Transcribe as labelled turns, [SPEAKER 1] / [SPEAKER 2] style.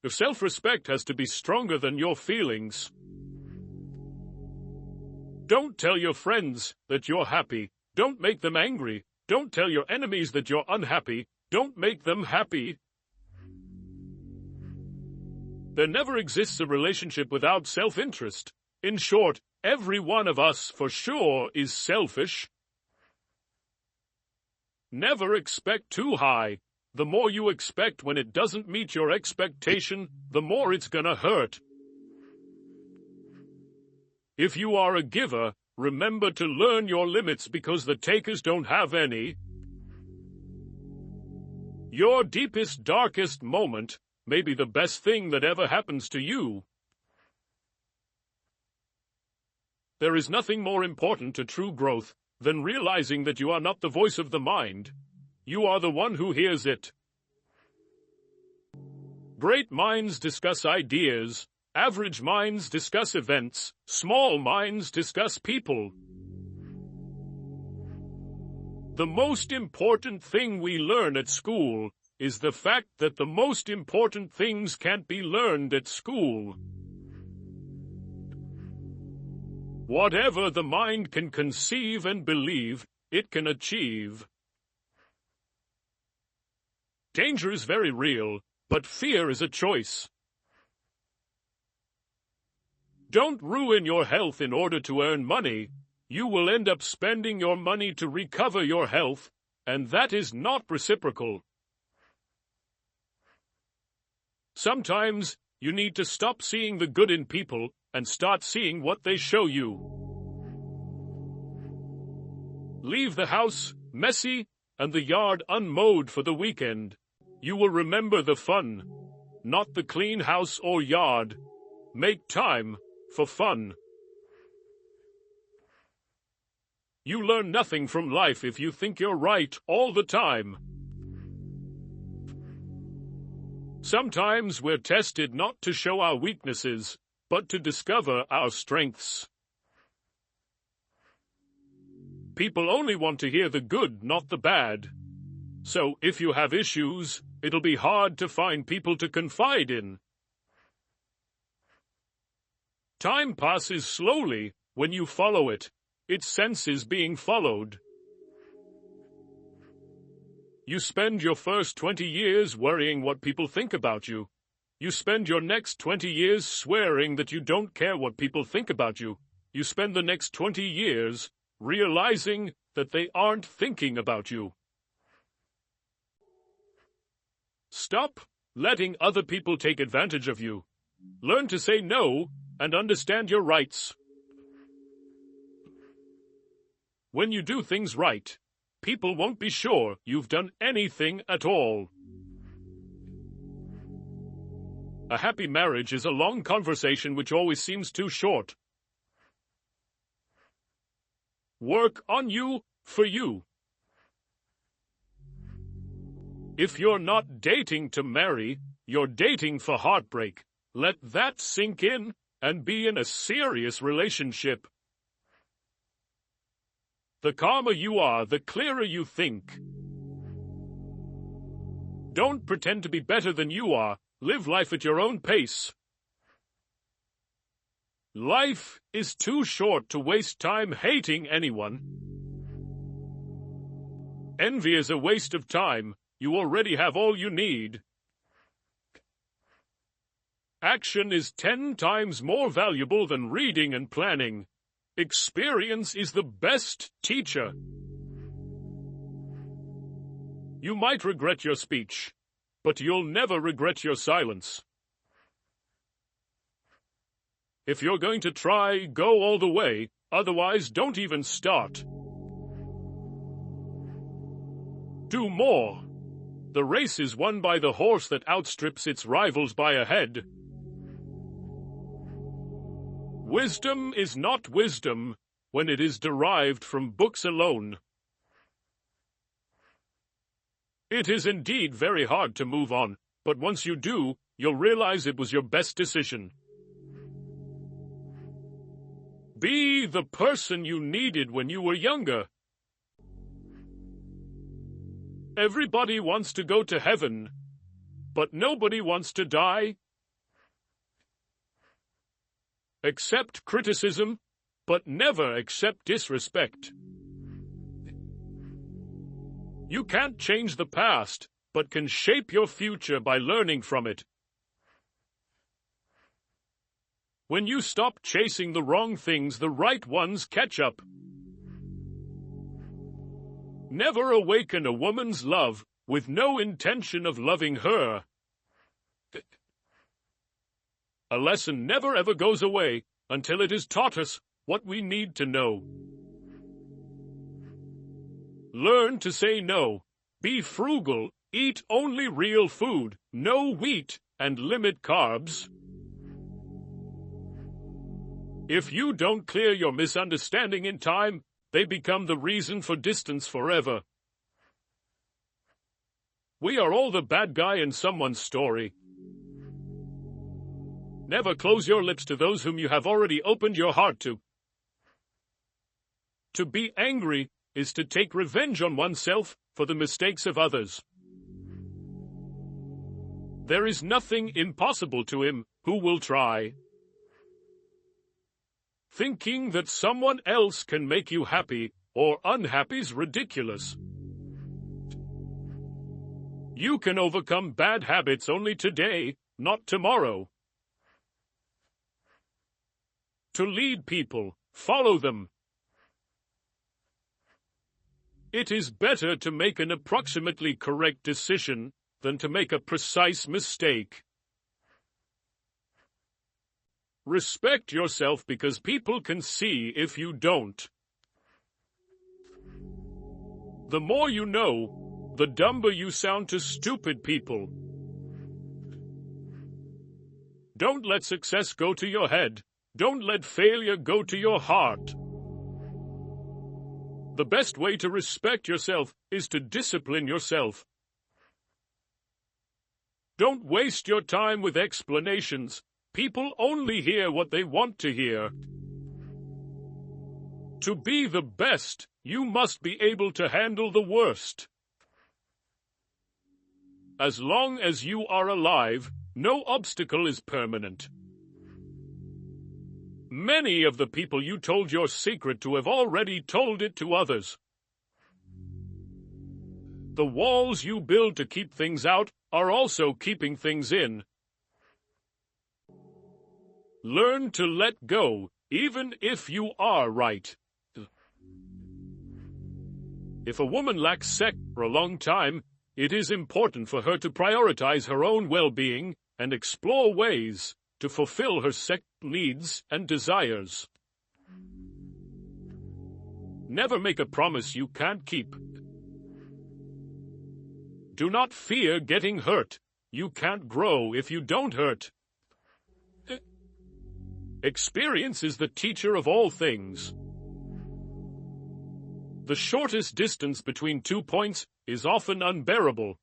[SPEAKER 1] Your self-respect has to be stronger than your feelings. Don't tell your friends that you're happy. Don't make them angry. Don't tell your enemies that you're unhappy. Don't make them happy. There never exists a relationship without self-interest. In short, every one of us, for sure, is selfish. Never expect too high. The more you expect when it doesn't meet your expectation, the more it's gonna hurt. If you are a giver, remember to learn your limits because the takers don't have any. Your deepest, darkest moment may be the best thing that ever happens to you. There is nothing more important to true growth than realizing that you are not the voice of the mind. You are the one who hears it. Great minds discuss ideas. Average minds discuss events. Small minds discuss people. The most important thing we learn at school is the fact that the most important things can't be learned at school. Whatever the mind can conceive and believe, it can achieve. Danger is very real, but fear is a choice. Don't ruin your health in order to earn money. You will end up spending your money to recover your health, and that is not reciprocal. Sometimes you need to stop seeing the good in people and start seeing what they show you. Leave the house messy and the yard unmowed for the weekend. You will remember the fun, not the clean house or yard. Make time for fun. You learn nothing from life if you think you're right all the time. Sometimes we're tested not to show our weaknesses, but to discover our strengths. People only want to hear the good, not the bad. So, if you have issues, it'll be hard to find people to confide in. Time passes slowly when you follow it. It senses being followed. You spend your first 20 years worrying what people think about you. You spend your next 20 years swearing that you don't care what people think about you. You spend the next 20 years realizing that they aren't thinking about you. Stop letting other people take advantage of you. Learn to say no and understand your rights. When you do things right, people won't be sure you've done anything at all. A happy marriage is a long conversation which always seems too short. Work on you for you. If you're not dating to marry, you're dating for heartbreak. Let that sink in and be in a serious relationship. The calmer you are, the clearer you think. Don't pretend to be better than you are. Live life at your own pace. Life is too short to waste time hating anyone. Envy is a waste of time. You already have all you need. Action is 10 times more valuable than reading and planning. Experience is the best teacher. You might regret your speech, but you'll never regret your silence. If you're going to try, go all the way. Otherwise, don't even start. Do more. The race is won by the horse that outstrips its rivals by a head. Wisdom is not wisdom when it is derived from books alone. It is indeed very hard to move on, but once you do, you'll realize it was your best decision. Be the person you needed when you were younger. Everybody wants to go to heaven, but nobody wants to die Accept criticism, but never accept disrespect. You can't change the past, but can shape your future by learning from it. When you stop chasing the wrong things, the right ones catch up. Never awaken a woman's love with no intention of loving her. A lesson never ever goes away until it has taught us what we need to know. Learn to say no. Be frugal. Eat only real food, no wheat, and limit carbs. If you don't clear your misunderstanding in time, they become the reason for distance forever. We are all the bad guy in someone's story. Never close your lips to those whom you have already opened your heart to. To be angry is to take revenge on oneself for the mistakes of others. There is nothing impossible to him who will try. Thinking that someone else can make you happy or unhappy is ridiculous. You can overcome bad habits only today, not tomorrow. To lead people, follow them. It is better to make an approximately correct decision than to make a precise mistake. Respect yourself because people can see if you don't. The more you know, the dumber you sound to stupid people. Don't let success go to your head. Don't let failure go to your heart. The best way to respect yourself is to discipline yourself. Don't waste your time with explanations. People only hear what they want to hear. To be the best, you must be able to handle the worst. As long as you are alive, no obstacle is permanent. Many of the people you told your secret to have already told it to others. The walls you build to keep things out are also keeping things in. Learn to let go, even if you are right. If a woman lacks sex for a long time, it is important for her to prioritize her own well-being and explore ways to fulfill her sex needs and desires. Never make a promise you can't keep. Do not fear getting hurt. You can't grow if you don't hurt. Experience is the teacher of all things. The shortest distance between 2 points is often unbearable.